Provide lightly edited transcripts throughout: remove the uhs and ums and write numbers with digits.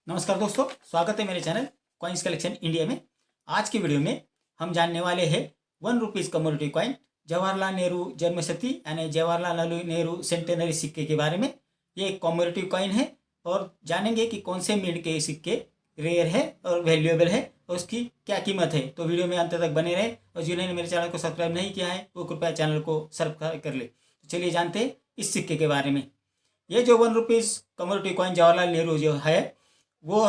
नमस्कार दोस्तों, स्वागत है मेरे चैनल कॉइन्स कलेक्शन इंडिया में। आज की वीडियो में हम जानने वाले हैं ₹1 कमोडिटी कॉइन जवाहरलाल नेहरू जन्मशती यानी जवाहरलाल नेहरू सेंटेनरी सिक्के के बारे में। ये एक कमोडिटी कॉइन है और जानेंगे कि कौन से मिंट के सिक्के रेयर है और वैल्यूएबल है और उसकी क्या कीमत है। तो वीडियो में अंत तक बने रहे और जिन्होंने मेरे चैनल को सब्सक्राइब नहीं किया है वो कृपया चैनल को सब्सक्राइब कर ले। तो चलिए जानते हैं इस सिक्के के बारे में। ये जो ₹1 कमोडिटी कॉइन जवाहरलाल नेहरू जो है वो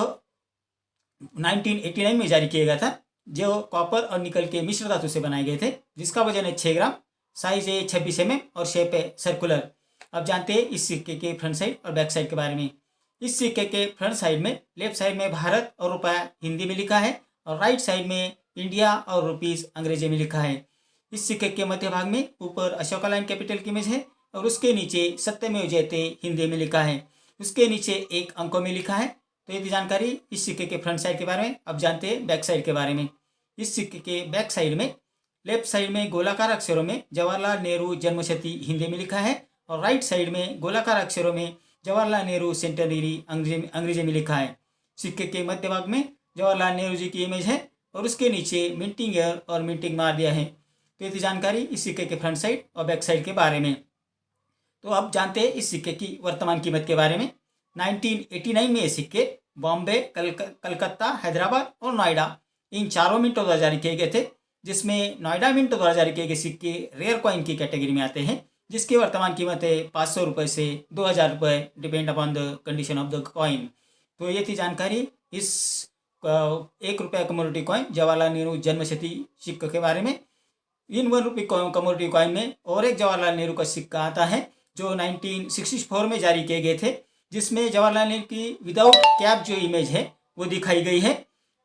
1989 में जारी किया गया था, जो कॉपर और निकल के मिश्र धातु से बनाए गए थे, जिसका वजन है 6 ग्राम, साइज है 26 mm और शेप है सर्कुलर। अब जानते हैं इस सिक्के के फ्रंट साइड और बैक साइड के बारे में। इस सिक्के के फ्रंट साइड में लेफ्ट साइड में भारत और रुपया हिंदी में लिखा है और राइट साइड में इंडिया और रुपीस अंग्रेजी में लिखा है। इस सिक्के के मध्य भाग में ऊपर अशोका लाइन कैपिटल की इमेज है और उसके नीचे सत्यमेव जयते हिंदी में लिखा है। उसके नीचे एक अंकों में लिखा है। तो ये थी जानकारी इस सिक्के के फ्रंट साइड के बारे में। अब जानते हैं बैक साइड के बारे में। इस सिक्के के बैक साइड में लेफ्ट साइड में गोलाकार अक्षरों में जवाहरलाल नेहरू जन्मशती हिंदी में लिखा है और राइट साइड में गोलाकार अक्षरों में जवाहरलाल नेहरू सेंटेनरी अंग्रेजी में लिखा है। सिक्के के मध्य भाग में जवाहरलाल नेहरू जी की इमेज है और उसके नीचे मिंटिंग एयर और मिंटिंग मार दिया है। तो ये थी जानकारी इस सिक्के के फ्रंट साइड और बैक साइड के बारे में। तो अब जानते हैं इस सिक्के की वर्तमान कीमत के बारे में। 1989 में ये सिक्के बॉम्बे, कलकत्ता, हैदराबाद और नोएडा इन चारों मिंटों द्वारा जारी किए गए थे, जिसमें नोएडा मिंटों द्वारा जारी किए गए सिक्के रेयर कॉइन की कैटेगरी में आते हैं, जिसकी वर्तमान कीमत है ₹500 से ₹2000, depend upon the condition of the coin. तो ये थी जानकारी इस ₹1 कमोडिटी कॉइन जवाहरलाल नेहरू जन्मशती सिक्के के बारे में। इन ₹1 कमोडिटी कॉइन में और एक जवाहरलाल नेहरू का सिक्का आता है जो 1964 में जारी किए गए थे, जिसमें जवाहरलाल नेहरू की विदाउट कैप जो इमेज है वो दिखाई गई है।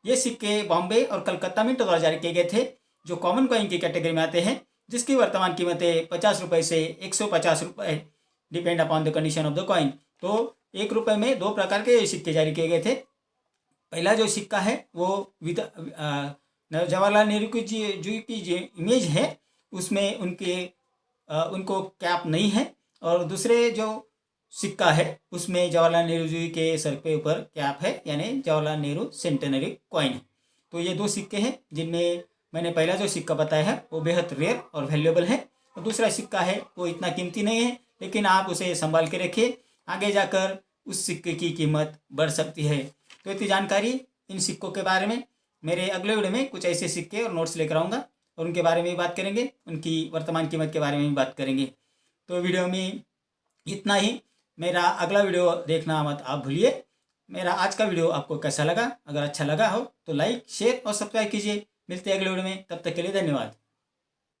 ये सिक्के बॉम्बे और कलकत्ता मिंट द्वारा जारी किए गए थे, जो कॉमन कॉइन की कैटेगरी में आते हैं, जिसकी वर्तमान कीमत है ₹50 से ₹150, depend upon the condition of the coin. तो ₹1 में 2 प्रकार के सिक्के जारी किए गए थे। पहला जो सिक्का है वो जवाहरलाल नेहरू की जो इमेज है उसमें उनको कैप नहीं है, और दूसरे जो सिक्का है उसमें जवाहरलाल नेहरू जी के सर पे ऊपर कैप है, यानी जवाहरलाल नेहरू सेंटेनरी कॉइन है। तो ये 2 सिक्के हैं जिनमें मैंने पहला जो सिक्का बताया है वो बेहद रेयर और वैल्यूएबल है, और दूसरा सिक्का है वो इतना कीमती नहीं है, लेकिन आप उसे संभाल के रखिए, आगे जाकर उस सिक्के की कीमत बढ़ सकती है। तो इतनी जानकारी इन सिक्कों के बारे में। मेरे अगले वीडियो में कुछ ऐसे सिक्के और नोट्स लेकर आऊँगा और उनके बारे में भी बात करेंगे, उनकी वर्तमान कीमत के बारे में भी बात करेंगे। तो वीडियो में इतना ही। मेरा अगला वीडियो देखना मत आप भूलिए। मेरा आज का वीडियो आपको कैसा लगा? अगर अच्छा लगा हो तो लाइक, शेयर और सब्सक्राइब कीजिए। मिलते हैं अगले वीडियो में, तब तक के लिए धन्यवाद।